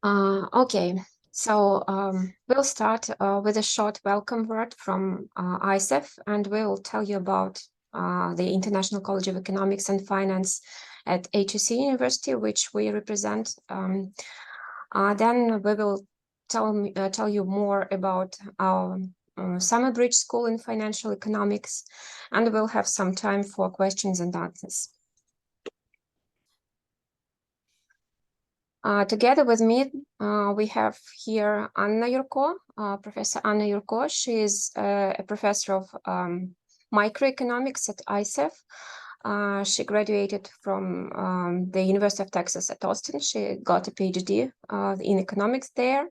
Okay, so we'll start with a short welcome word from ICEF, and we'll tell you about the International College of Economics and Finance at HEC University, which we represent. Then we will tell you more about our Summer Bridge School in Financial Economics, and we'll have some time for questions and answers. Together with me, we have here Anna Yurko, Professor Anna Yurko. She is a professor of microeconomics at ICEF. She graduated from the University of Texas at Austin. She got a PhD in economics there.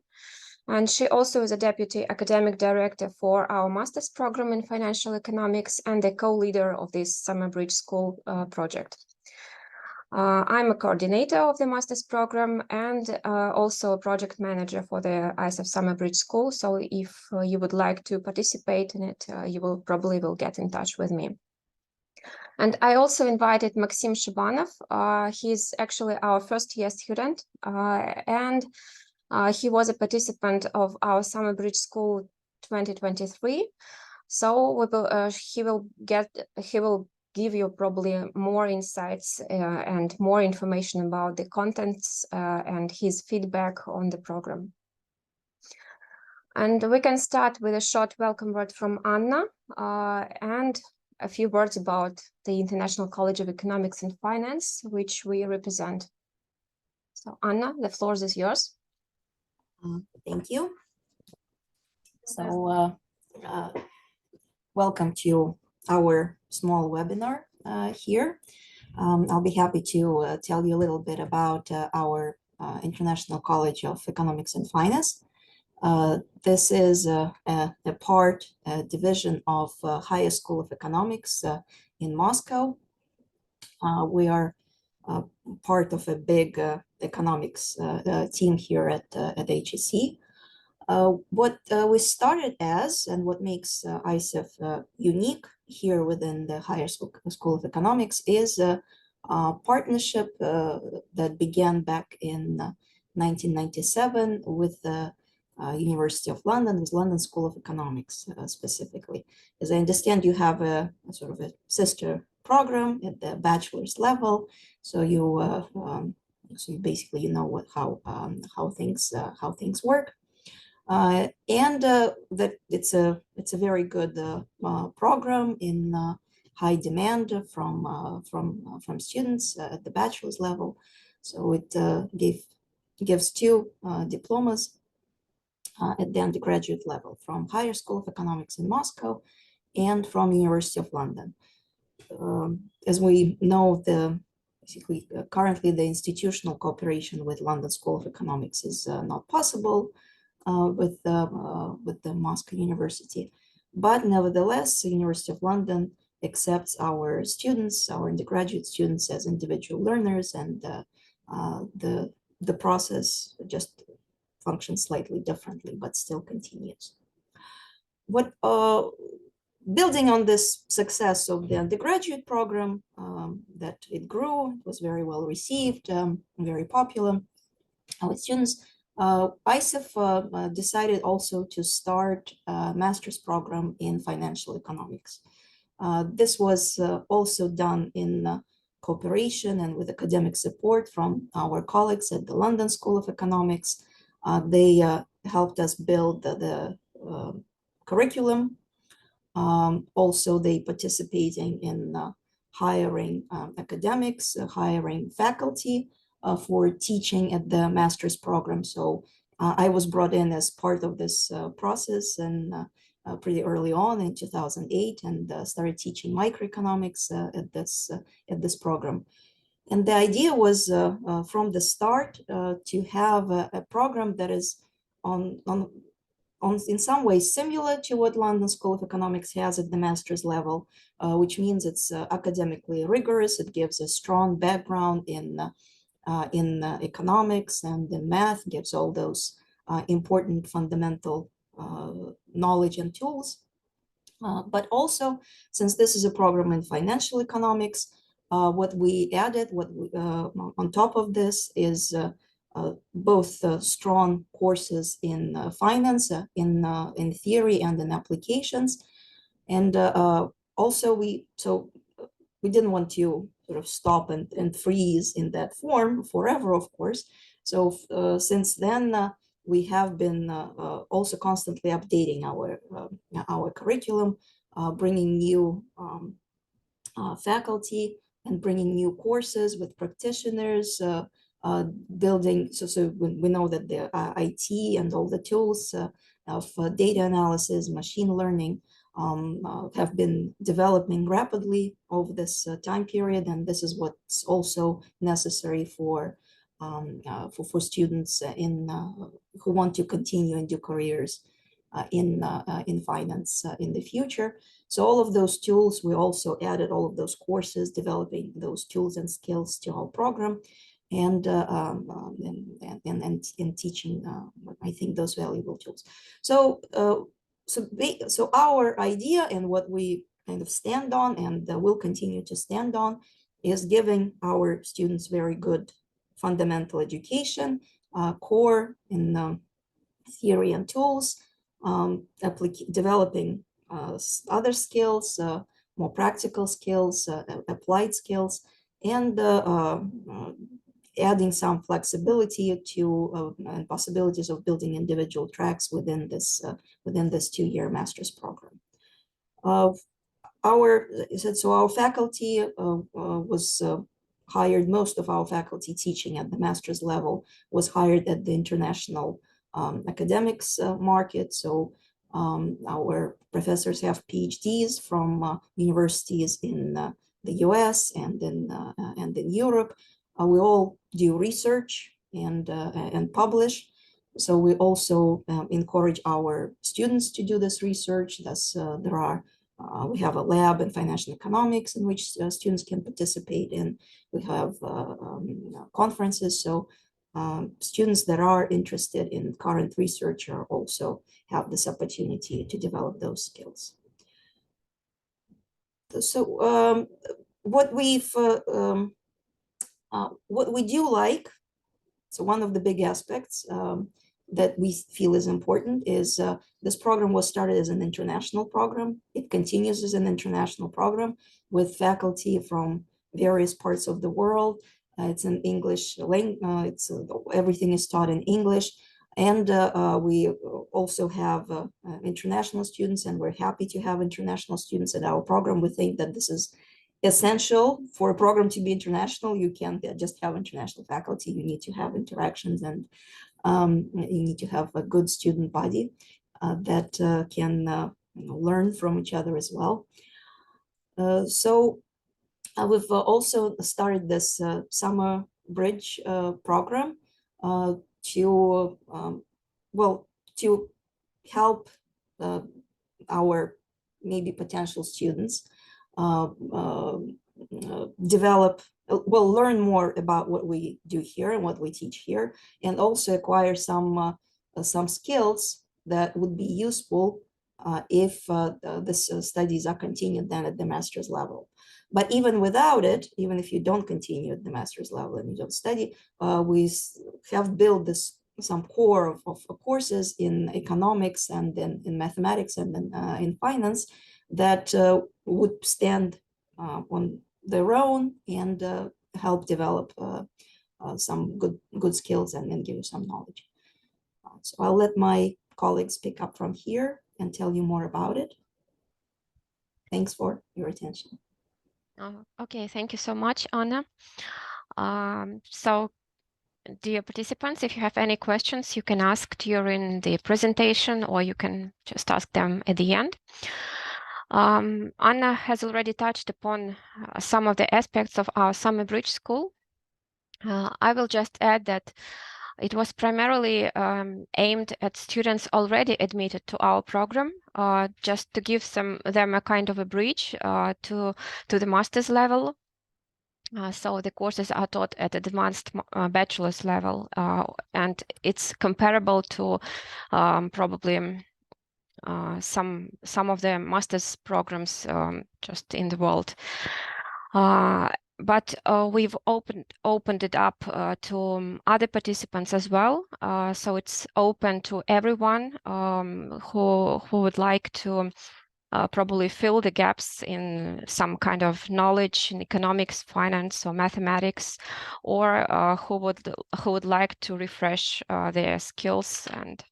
And she also is a deputy academic director for our master's program in financial economics and a co-leader of this Summer Bridge School project. I'm a coordinator of the master's program and also a project manager for the ICEF Summer Bridge School. So if you would like to participate in it, you will probably get in touch with me. And I also invited Maxim Shabanov. He's actually our first year student, and he was a participant of our Summer Bridge School 2023. So he will give you probably more insights and more information about the contents and his feedback on the program. And we can start with a short welcome word from Anna and a few words about the International College of Economics and Finance, which we represent. So Anna, the floor is yours. Thank you. So welcome to our small webinar here. I'll be happy to tell you a little bit about our International College of Economics and Finance. This is a division of Higher School of Economics in Moscow. We are part of a big economics team here at HEC. What we started as and what makes ICEF unique here within the Higher School of Economics is a partnership that began back in 1997 with the University of London, with London School of Economics specifically. As I understand, you have a sort of a sister program at the bachelor's level, so you basically know how things work. That it's a very good program in high demand from students at the bachelor's level. So it gives two diplomas at the undergraduate level from Higher School of Economics in Moscow and from University of London. As we know, currently the institutional cooperation with London School of Economics is not possible with the Moscow University, but nevertheless, the University of London accepts our students, our undergraduate students, as individual learners, and the process just functions slightly differently, but still continues. Building on this success of the undergraduate program, that it grew, it was very well received, very popular with students. ICEF decided also to start a master's program in financial economics. This was also done in cooperation and with academic support from our colleagues at the London School of Economics. They helped us build the curriculum. Also, they participating in hiring academics, hiring faculty for teaching at the master's program. So I was brought in as part of this process and pretty early on in 2008 and started teaching microeconomics at this program. And the idea was from the start to have a program that is in some ways similar to what London School of Economics has at the master's level, which means it's academically rigorous. It gives a strong background in economics and in math, gives all those important fundamental knowledge and tools. But also, since this is a program in financial economics, what we added on top of this is both strong courses in finance, in theory and in applications. And also we didn't want to sort of stop and freeze in that form forever, of course. So since then, we have been also constantly updating our curriculum, bringing new faculty and bringing new courses with practitioners, building. So we know that the IT and all the tools of data analysis, machine learning have been developing rapidly over this time period, and this is what's also necessary for students who want to continue and do careers in finance in the future. So all of those tools, we also added all of those courses, developing those tools and skills to our program, and teaching, I think, those valuable tools. So so our idea and what we kind of stand on and will continue to stand on is giving our students very good fundamental education, core in theory and tools, developing other skills, more practical skills, applied skills, and adding some flexibility to and possibilities of building individual tracks within this 2-year master's program. Our faculty was hired. Most of our faculty teaching at the master's level was hired at the international academics market. So our professors have PhDs from universities in the US and in Europe. We all do research and publish. So we also encourage our students to do this research. Thus, we have a lab in financial economics in which students can participate in. We have conferences. So students that are interested in current research are also have this opportunity to develop those skills. So what we do like, so one of the big aspects that we feel is important is this program was started as an international program. It continues as an international program with faculty from various parts of the world. It's an English language. Everything is taught in English, and we also have international students, and we're happy to have international students in our program. We think that this is essential for a program to be international. You can't just have international faculty. You need to have interactions, and you need to have a good student body that can learn from each other as well. So we've also started this summer bridge program to help our maybe potential students learn more about what we do here and what we teach here, and also acquire some skills that would be useful if this studies are continued then at the master's level. But even without it, even if you don't continue at the master's level and you don't study, we have built some core of courses in economics and in mathematics and in finance that would stand on their own and help develop some good skills and give you some knowledge. So I'll let my colleagues pick up from here and tell you more about it. Thanks for your attention. Okay, thank you so much, Anna. So, dear participants, if you have any questions, you can ask during the presentation, or you can just ask them at the end. Anna has already touched upon some of the aspects of our summer bridge school. I will just add that it was primarily aimed at students already admitted to our program, just to give them a kind of a bridge to the master's level. So the courses are taught at advanced bachelor's level, and it's comparable to probably some of the master's programs just in the world. But we've opened it up to other participants as well. So it's open to everyone who would like to probably fill the gaps in some kind of knowledge in economics, finance, or mathematics, or who would like to refresh their skills and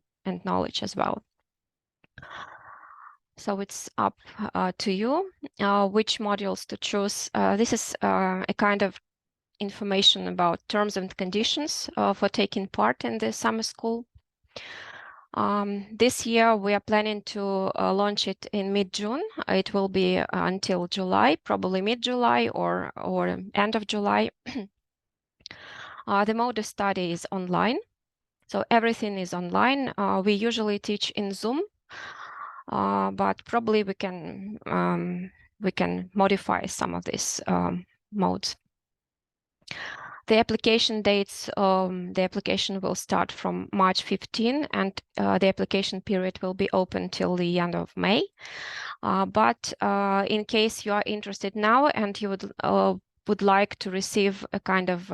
knowledge as well. So it's up to you which modules to choose. This is a kind of information about terms and conditions for taking part in the summer school. This year we are planning to launch it in mid-June. It will be until July, probably mid-July or end of July. The mode of study is online, so everything is online. We usually teach in Zoom, but probably we can modify some of these modes. The application dates, the application will start from March 15, and the application period will be open till the end of May. But in case you are interested now and you would like to receive a kind of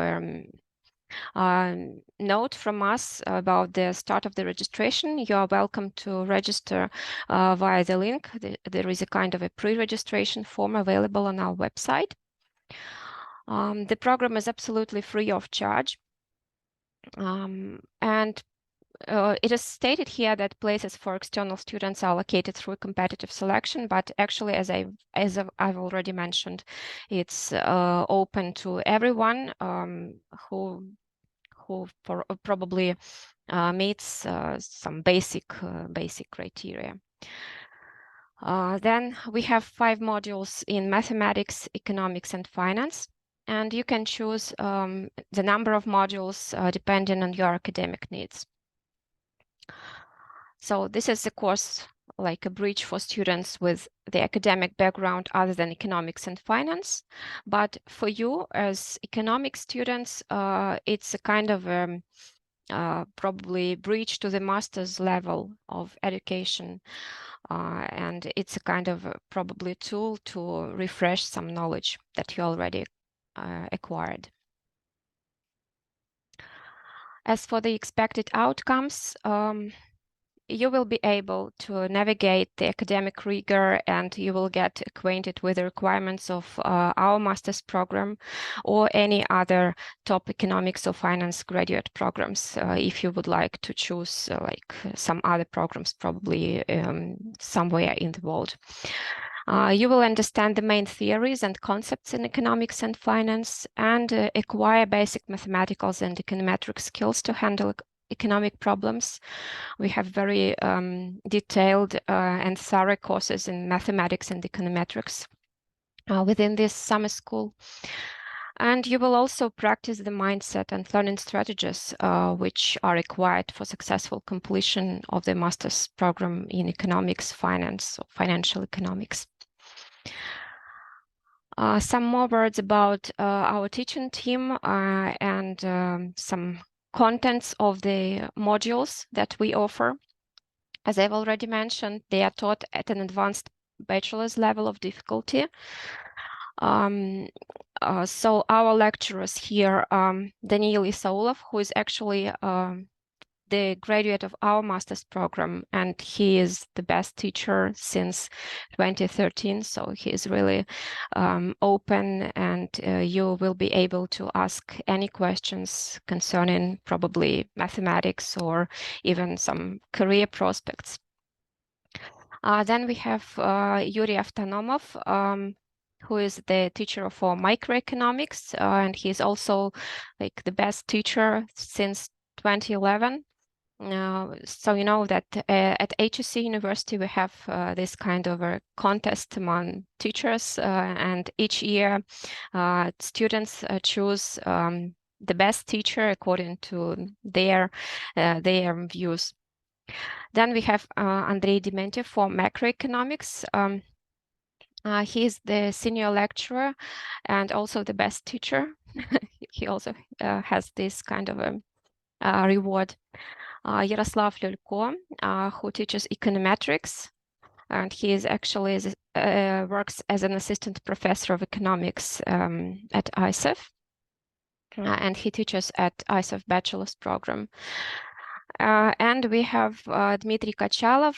note from us about the start of the registration, you are welcome to register via the link. There is a kind of a pre-registration form available on our website. The program is absolutely free of charge. And it is stated here that places for external students are allocated through competitive selection, but actually, as I've already mentioned, it's open to everyone who probably meets some basic criteria. Then we have 5 modules in mathematics, economics, and finance, and you can choose the number of modules depending on your academic needs. So this is a course like a bridge for students with the academic background other than economics and finance. But for you as economic students, it's a kind of probably bridge to the master's level of education. And it's a kind of probably tool to refresh some knowledge that you already acquired. As for the expected outcomes, you will be able to navigate the academic rigor, and you will get acquainted with the requirements of our master's program or any other top economics or finance graduate programs if you would like to choose like some other programs probably somewhere in the world. You will understand the main theories and concepts in economics and finance, and acquire basic mathematicals and econometric skills to handle economic problems. We have very detailed and thorough courses in mathematics and econometrics within this summer school. And you will also practice the mindset and learning strategies which are required for successful completion of the master's program in economics, finance, or financial economics. Some more words about our teaching team and some contents of the modules that we offer. As I've already mentioned, they are taught at an advanced bachelor's level of difficulty. So our lecturers here, Daniil Isaulov, who is actually the graduate of our master's program, and he is the best teacher since 2013. So he is really open, and you will be able to ask any questions concerning probably mathematics or even some career prospects. Then we have Yuri Avtonomov, who is the teacher for microeconomics, and he's also like the best teacher since 2011. So you know that at HEC University we have this kind of a contest among teachers, and each year students choose the best teacher according to their views. Then we have Andrei Dementiev for macroeconomics. He is the senior lecturer and also the best teacher. He also has this kind of a reward. Yaroslav Lulko, who teaches econometrics. and he is actually works as an assistant professor of economics at ICEF, and he teaches at ICEF bachelor's program. And we have Dmitry Kachalov,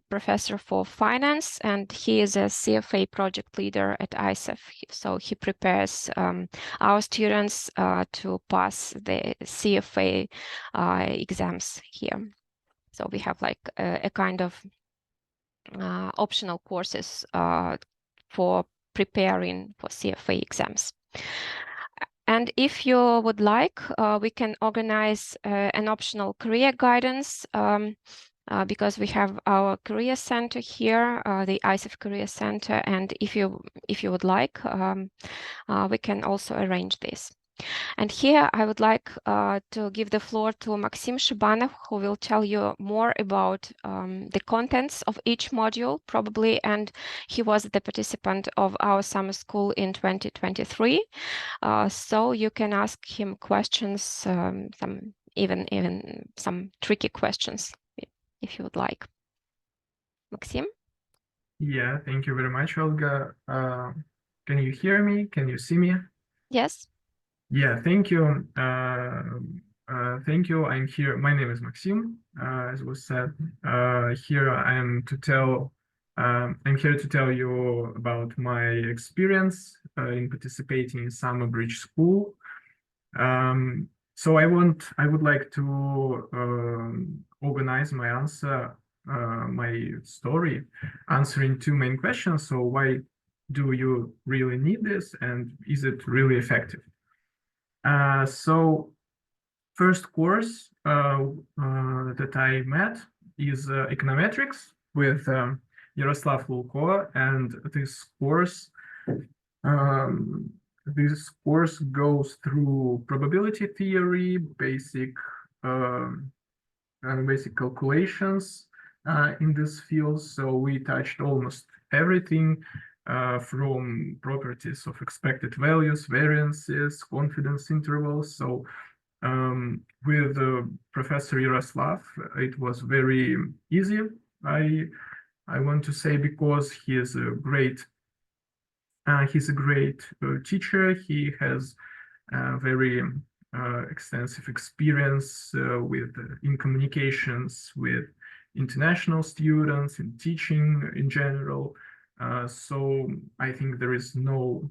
professor for finance, and he is a CFA project leader at ICEF. So he prepares our students to pass the CFA exams here. So we have like a kind of optional courses for preparing for CFA exams. And if you would like, we can organize an optional career guidance because we have our career center here, the ICEF Career Center. And if you would like, we can also arrange this. And here I would like to give the floor to Maxim Shibanov, who will tell you more about the contents of each module, probably. And he was the participant of our summer school in 2023. So you can ask him questions, some even some tricky questions, if you would like. Maxim? Yeah, thank you very much, Olga. Can you hear me? Can you see me? Yes. Yeah, thank you. Thank you. I'm here. My name is Maxim, as was said. Here I am to tell. I'm here to tell you about my experience in participating in Summer Bridge School. So I would like to organize my answer, my story, answering two main questions. So why do you really need this, and is it really effective? So first course that I met is econometrics with Yaroslav Lulko, and this course goes through probability theory, basic calculations in this field. So we touched almost everything from properties of expected values, variances, confidence intervals. So with Professor Yaroslav, it was very easy. I want to say, because he is a great teacher. He has very extensive experience in communications with international students, in teaching in general. So I think there is no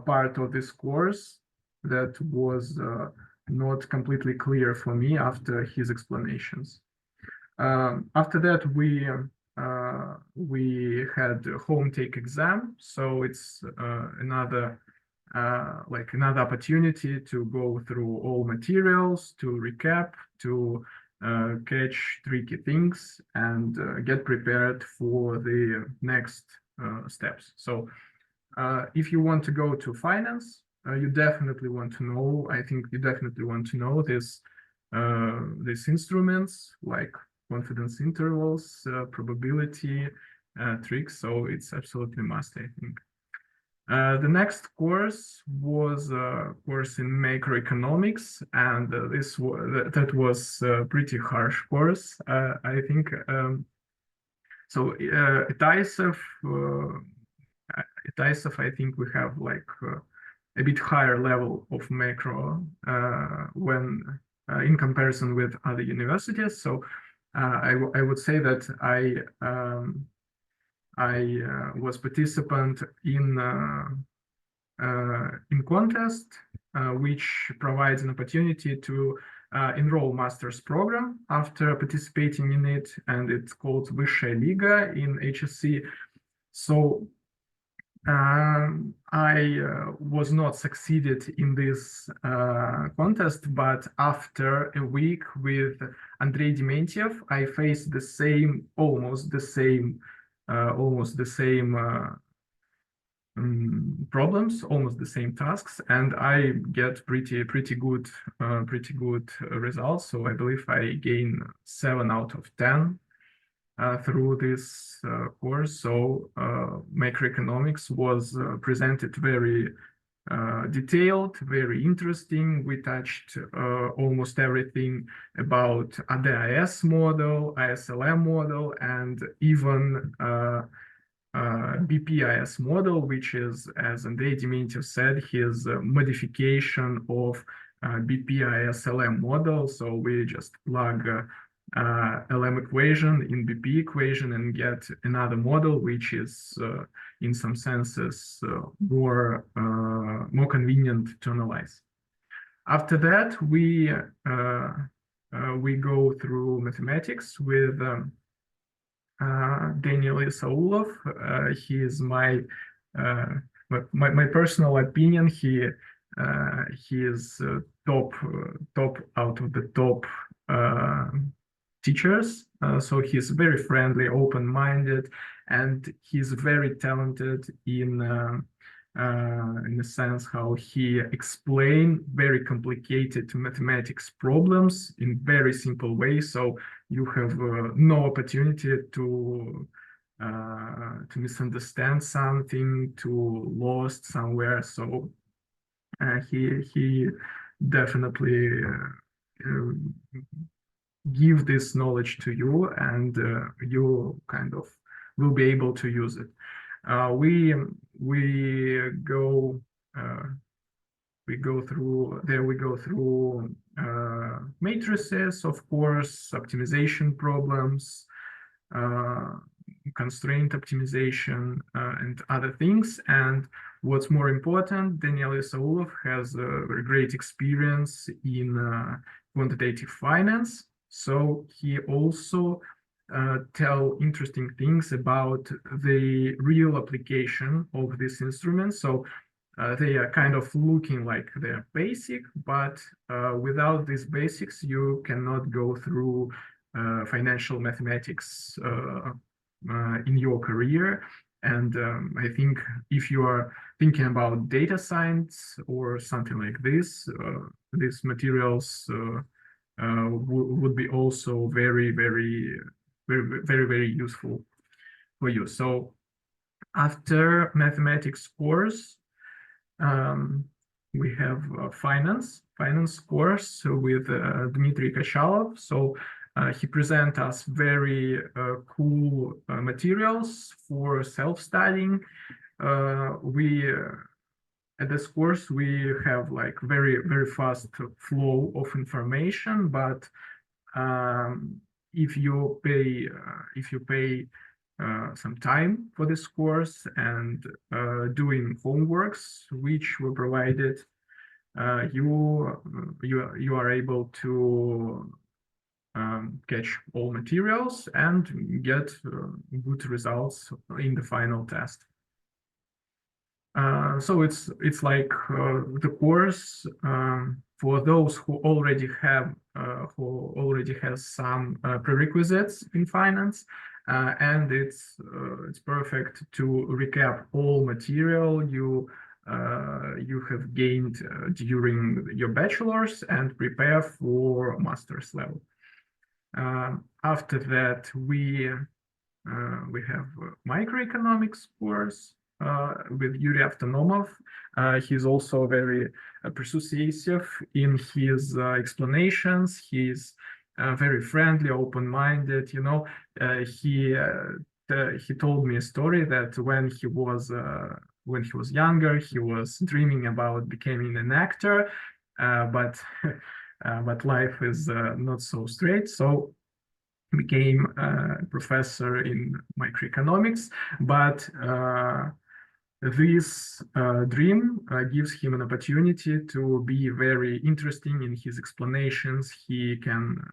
part of this course that was not completely clear for me after his explanations. After that, we had a home take exam, so it's another opportunity to go through all materials, to recap, to catch tricky things, and get prepared for the next steps. So if you want to go to finance, you definitely want to know. I think you definitely want to know these instruments like confidence intervals, probability tricks. So it's absolutely must, I think. The next course was a course in macroeconomics, and that was a pretty harsh course, I think. So at ICEF, I think we have like a bit higher level of macro when in comparison with other universities. So I would say that I was participant in contest, which provides an opportunity to enroll master's program after participating in it, and it's called Высшая Liga in HSC. So I was not succeeded in this contest, but after a week with Andrei Dementiev, I faced almost the same problems, almost the same tasks, and I get pretty good results. So I believe I gain 7 out of 10 through this course. So macroeconomics was presented very detailed, very interesting. We touched almost everything about ADIS model, ISLM model, and even BPIS model, which is, as Andrei Dementiev said, his modification of BPIS-LM model. So we just plug LM equation in BP equation and get another model, which is in some senses more convenient to analyze. After that, we go through mathematics with Daniel Isaulov. He is my personal opinion. He is top out of the top teachers. So he's very friendly, open-minded, and he's very talented in the sense how he explain very complicated mathematics problems in very simple ways. So you have no opportunity to misunderstand something, to lost somewhere. So he definitely give this knowledge to you, and you kind of will be able to use it. We go through matrices, of course, optimization problems, constraint optimization, and other things. And what's more important, Daniel Isaulov has a very great experience in quantitative finance. So he also tell interesting things about the real application of this instrument. So they are kind of looking like they're basic, but without these basics, you cannot go through financial mathematics in your career. And I think if you are thinking about data science or something like this, these materials would be also very useful for you. So after mathematics course, we have finance course with Dmitry Kachalov. So he present us very cool materials for self-studying. At this course, we have like very fast flow of information, but if you pay some time for this course and doing homeworks which were provided, you are able to catch all materials and get good results in the final test. So it's like the course for those who already has some prerequisites in finance, and it's perfect to recap all material you have gained during your bachelor's and prepare for master's level. After that, we have microeconomics course with Yuri Avtonomov. He's also very persuasive in his explanations. He's very friendly, open-minded. You know, he told me a story that when he was younger, he was dreaming about becoming an actor, but life is not so straight. So became a professor in microeconomics, but this dream gives him an opportunity to be very interesting in his explanations. He can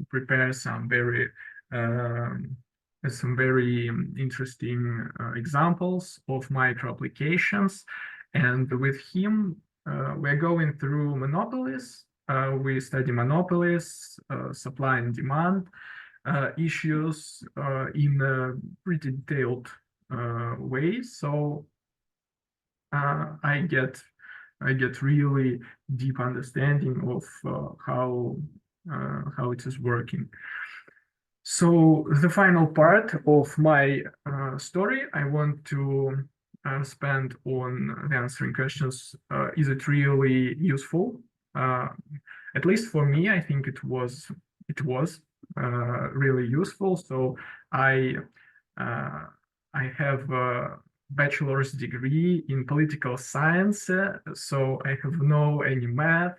prepare some very interesting examples of micro applications. And with him, we're going through monopolies. We study monopolies, supply and demand issues in a pretty detailed way. So I get really deep understanding of how it is working. So the final part of my story, I want to spent on the answering questions, is it really useful? At least for me, I think it was really useful. So I have a bachelor's degree in political science, so I have no any math,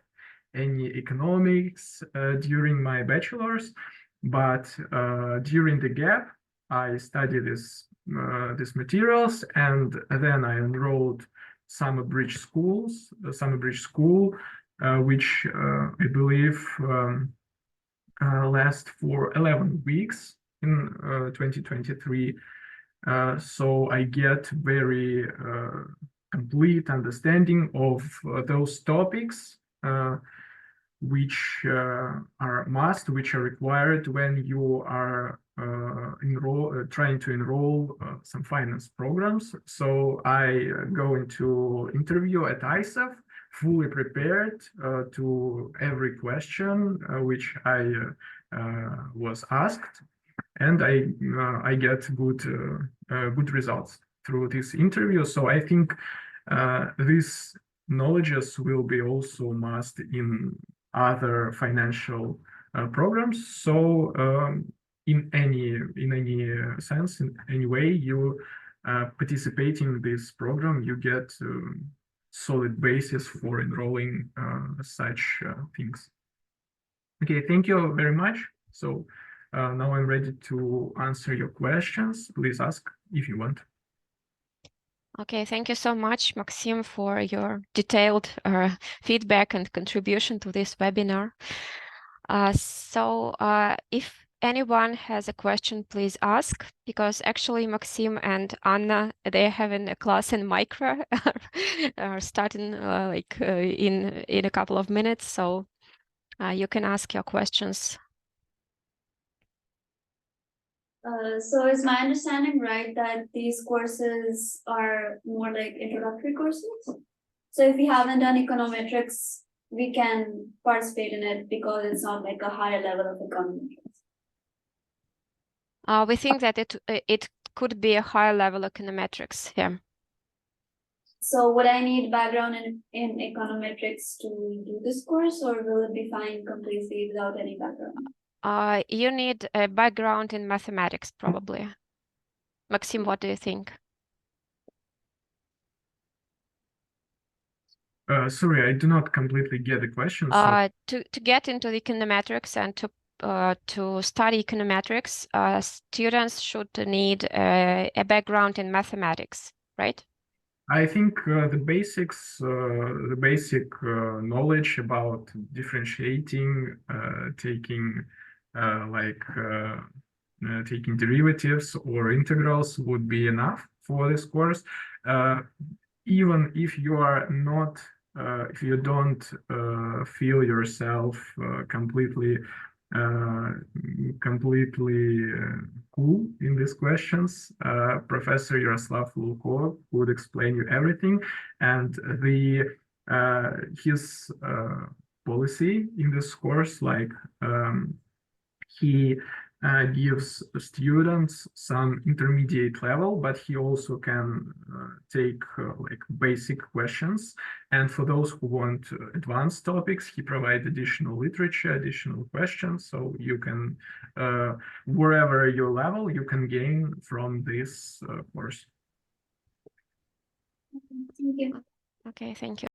any economics during my bachelor's, but during the gap, I studied these materials, and then I enrolled Summer Bridge School, which I believe lasts for 11 weeks in 2023. So I get very complete understanding of those topics which are which are required when you are trying to enroll some finance programs. So I go into interview at ICEF fully prepared to every question which I was asked, and I get good results through this interview. So I think these knowledges will be also must in other financial programs. So in any sense, in any way you participate in this program, you get solid basis for enrolling such things. Okay, thank you very much. So now I'm ready to answer your questions. Please ask if you want. Okay, thank you so much, Maxim, for your detailed feedback and contribution to this webinar. So if anyone has a question, please ask, because actually Maxim and Anna, they're having a class in micro starting in a couple of minutes. So you can ask your questions. So is my understanding right that these courses are more like introductory courses? So if we haven't done econometrics, we can participate in it because it's not like a higher level of econometrics. We think that it could be a higher level econometrics here. So would I need background in econometrics to do this course, or will it be fine completely without any background? You need a background in mathematics, probably. Maxim, what do you think? Sorry, I do not completely get the question. So... To get into the econometrics and to study econometrics, students should need a background in mathematics, right? I think the basic knowledge about differentiating, taking taking derivatives or integrals would be enough for this course. Even if you are not, if you don't feel yourself completely cool in these questions, Professor Yaroslav Lulko would explain you everything, and his policy in this course, like he gives students some intermediate level, but he also can take like basic questions. And for those who want advanced topics, he provides additional literature, additional questions. So you can, wherever your level, you can gain from this course. Thank you. Okay, thank you.